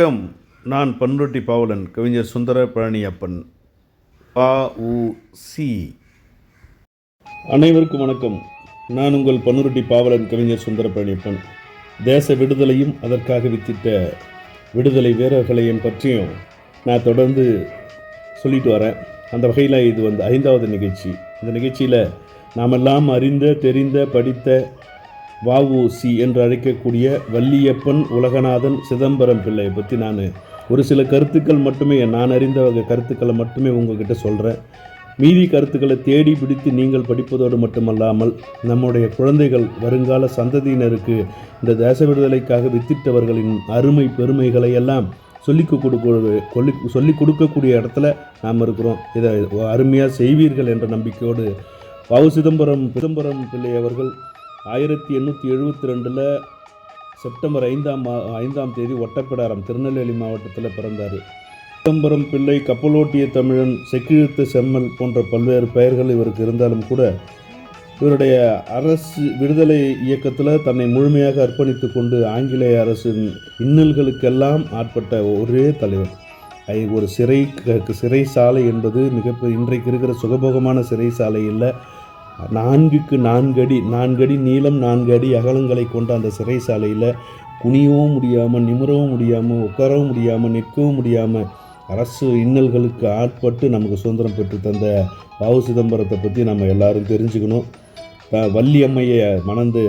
வணக்கம். நான் பன்ருட்டி பாவலன், கவிஞர் சுந்தர பழனியப்பன், ப.உ.சி. அனைவருக்கும் வணக்கம். நான் உங்கள் பன்ருட்டி பாவலன், கவிஞர் சுந்தர பழனியப்பன். தேச விடுதலையும் அதற்காக வித்திட்ட விடுதலை வீரர்களையும் பற்றியும் நான் தொடர்ந்து சொல்லிட்டு வரேன். அந்த வகையில் இது 5வது நிகழ்ச்சி. இந்த நிகழ்ச்சியில் நாமெல்லாம் அறிந்த, தெரிந்த, படித்த வ.உ.சி. என்று அழைக்கக்கூடிய வள்ளியப்பன் உலகநாதன் சிதம்பரம் பிள்ளையை பற்றி நான் ஒரு சில கருத்துக்கள் மட்டுமே, நான் அறிந்த கருத்துக்களை மட்டுமே உங்கள்கிட்ட சொல்கிறேன். மீதி கருத்துக்களை தேடி பிடித்து நீங்கள் படிப்பதோடு மட்டுமல்லாமல் நம்முடைய குழந்தைகள், வருங்கால சந்ததியினருக்கு இந்த தேச விடுதலைக்காக வித்திட்டவர்களின் அருமை பெருமைகளை எல்லாம் சொல்லிக் கொடுக்கக்கூடிய இடத்துல நாம் இருக்கிறோம். இதை அருமையாக செய்வீர்கள் என்ற நம்பிக்கையோடு வ.உ. சிதம்பரம் பிள்ளை அவர்கள் 1872 செப்டம்பர் 5ஆம் தேதி ஒட்டப்பிடாரம், திருநெல்வேலி மாவட்டத்தில் பிறந்தார். சிதம்பரம் பிள்ளை, கப்பலோட்டிய தமிழன், செக்கிழுத்த செம்மல் போன்ற பல்வேறு பெயர்கள் இவருக்கு இருந்தாலும் கூட இவருடைய அரசு விடுதலை இயக்கத்தில் தன்னை முழுமையாக அர்ப்பணித்து கொண்டு ஆங்கிலேய அரசின் இன்னல்களுக்கெல்லாம் ஆட்பட்ட ஒரே தலைவர். ஒரு சிறைசாலை என்பது இன்றைக்கு இருக்கிற சுகபோகமான சிறைசாலை இல்லை. 4க்கு 4 அடி நீளம், 4 அடி அகலங்களை கொண்ட அந்த சிறைசாலையில் குனியவும் முடியாமல், நிமிரவும் முடியாமல், உட்காரவும் முடியாமல், நிற்கவும் முடியாமல் அரசு இன்னல்களுக்கு ஆட்பட்டு நமக்கு சுதந்திரம் பெற்று தந்த வ.உ. சிதம்பரத்தை பற்றி நம்ம எல்லாரும் தெரிஞ்சுக்கணும். வள்ளி அம்மையை மணந்து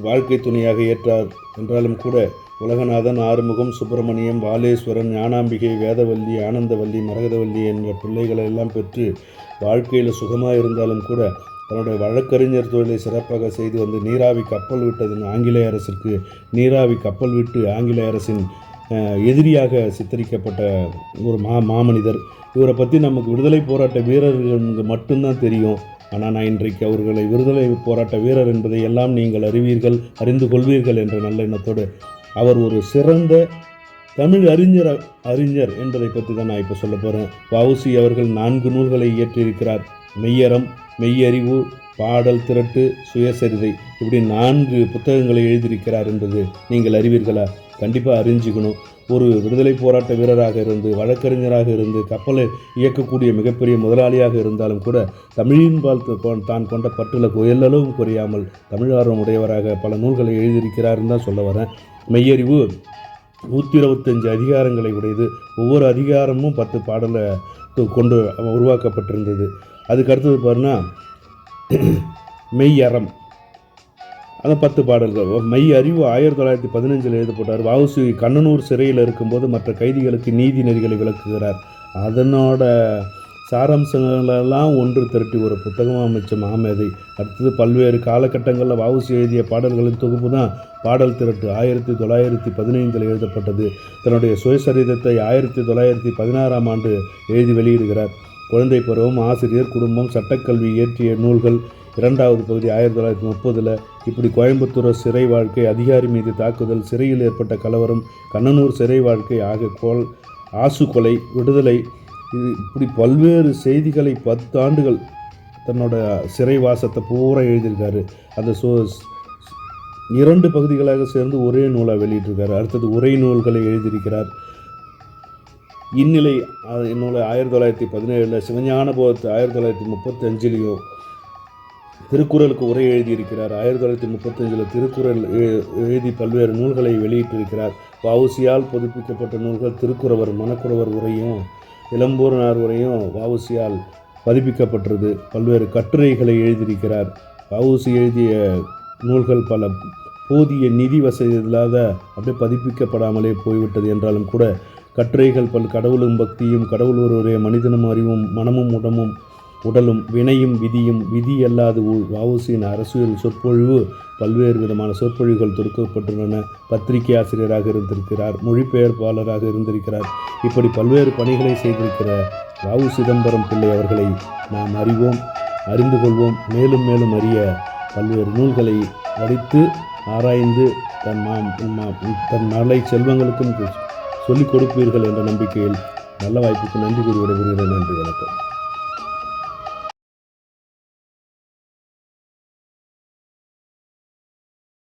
வாழ்க்கை துணையாக ஏற்றார் என்றாலும் கூட உலகநாதன், ஆறுமுகம், சுப்பிரமணியம், வாலேஸ்வரன், ஞானாம்பிகை, வேதவல்லி, ஆனந்தவல்லி, மரகதவல்லி என்ற பிள்ளைகளை எல்லாம் பெற்று வாழ்க்கையில் சுகமாக இருந்தாலும் கூட தன்னுடைய வழக்கறிஞர் தொழிலை சிறப்பாக செய்து வந்து நீராவி கப்பல் விட்டது ஆங்கிலேய அரசிற்கு நீராவி கப்பல் விட்டு ஆங்கிலேய அரசின் எதிரியாக சித்தரிக்கப்பட்ட ஒரு மாமனிதர். இவரை பற்றி நமக்கு விடுதலை போராட்ட வீரர்களுக்கு மட்டும்தான் தெரியும். ஆனால் நான் இன்றைக்கு அவர்களை விடுதலை போராட்ட வீரர் என்பதை எல்லாம் நீங்கள் அறிந்து கொள்வீர்கள் என்ற நல்ல எண்ணத்தோடு அவர் ஒரு சிறந்த தமிழ் அறிஞர் என்பதை பற்றி தான் நான் இப்போ சொல்ல போகிறேன். வ.உ.சி. அவர்கள் 4 நூல்களை இயற்றியிருக்கிறார். மெய்யறம், மெய்யறிவு, பாடல் திரட்டு, சுயசரிதை, இப்படி 4 புத்தகங்களை எழுதியிருக்கிறார் என்பது நீங்கள் அறிவீர்களா? கண்டிப்பாக அறிஞ்சிக்கணும். ஒரு விடுதலை போராட்ட வீரராக இருந்து, வழக்கறிஞராக இருந்து, கப்பலை இயக்கக்கூடிய மிகப்பெரிய முதலாளியாக இருந்தாலும் கூட தமிழின் பால் தான் கொண்ட பற்றுல எல்லளவும் குறையாமல் தமிழ் ஆர்வம் உடையவராக பல நூல்களை எழுதியிருக்கிறாருன்னு தான் சொல்ல வரேன். மெய்யறிவு 125 அதிகாரங்களை உடையது. ஒவ்வொரு அதிகாரமும் 10 பாடலை கொண்டு உருவாக்கப்பட்டிருந்தது. அதுக்கு அடுத்தது பாருன்னா மெய்யறம், அந்த 10 பாடல்கள். மெய் அறிவு 1915 எழுதப்பட்டார். வ.உ.சி. கண்ணனூர் சிறையில் இருக்கும்போது மற்ற கைதிகளுக்கு நீதி நெறிகளை விளக்குகிறார். அதனோட சாராம்சங்களெல்லாம் ஒன்று திரட்டி ஒரு புத்தகமாக அமைச்ச மாமேதை. அடுத்தது பல்வேறு காலகட்டங்களில் வ.உ.சி. எழுதிய பாடல்களின் தொகுப்பு தான் பாடல் திரட்டு. 1915 எழுதப்பட்டது. தன்னுடைய சுயசரிதத்தை 1916ஆம் ஆண்டு எழுதி வெளியிடுகிறார். குழந்தை பருவம், ஆசிரியர், குடும்பம், சட்டக்கல்வி இயற்றிய நூல்கள் 2வது பகுதி 1930. இப்படி கோயம்புத்தூர் சிறை வாழ்க்கை, அதிகாரி மீது தாக்குதல், சிறையில் ஏற்பட்ட கலவரம், கண்ணனூர் சிறை வாழ்க்கை, ஆசு கொலை, விடுதலை, இப்படி பல்வேறு செய்திகளை 10 ஆண்டுகள் தன்னோட சிறைவாசத்தை பூரா எழுதியிருக்காரு. அந்த 2 பகுதிகளாக சேர்ந்து ஒரே நூலாக வெளியிட்டிருக்காரு. அடுத்தது உரை நூல்களை எழுதியிருக்கிறார். இந்நிலை நூலை 1917, சிவஞான போதத்தை 1935 திருக்குறளுக்கு உரை எழுதியிருக்கிறார். 1935 திருக்குறள் எழுதி பல்வேறு நூல்களை வெளியிட்டிருக்கிறார். வ.உ.சி.யால் புதுப்பிக்கப்பட்ட நூல்கள் திருக்குறவர், மணக்குறவர் உரையும், இளம்பூரனார் உரையும் வ.உ.சி.யால் பதிப்பிக்கப்பட்டது. பல்வேறு கட்டுரைகளை எழுதியிருக்கிறார். வ.உ.சி. எழுதிய நூல்கள் பல போதிய நிதி வசதி இல்லாத அப்படியே பதிப்பிக்கப்படாமலே போய்விட்டது என்றாலும் கூட கட்டுரைகள் கடவுளும் பக்தியும், கடவுள் ஒருவரே, மனிதனும் அறிவும், மனமும் உடலும், வினையும் விதியும், விதி அல்லாது வ.உ.சி.யின் அரசியல் சொற்பொழிவு, பல்வேறு விதமான சொற்பொழிவுகள் தொடுக்கப்பட்டுள்ளன. பத்திரிகை ஆசிரியராக இருந்திருக்கிறார், மொழிபெயர்ப்பாளராக இருந்திருக்கிறார். இப்படி பல்வேறு பணிகளை செய்திருக்கிற வ.உ. சிதம்பரம் பிள்ளை அவர்களை நாம் அறிந்து கொள்வோம். மேலும் மேலும் அறிய பல்வேறு நூல்களை படித்து ஆராய்ந்து தன் நாளை செல்வங்களுக்கும் சொல்லிக் கொடுப்பீர்கள் என்ற நம்பிக்கையில் நல்ல வாய்ப்புக்கு நன்றி கூறி விடைபெறுகிறேன். நன்றி, வணக்கம்.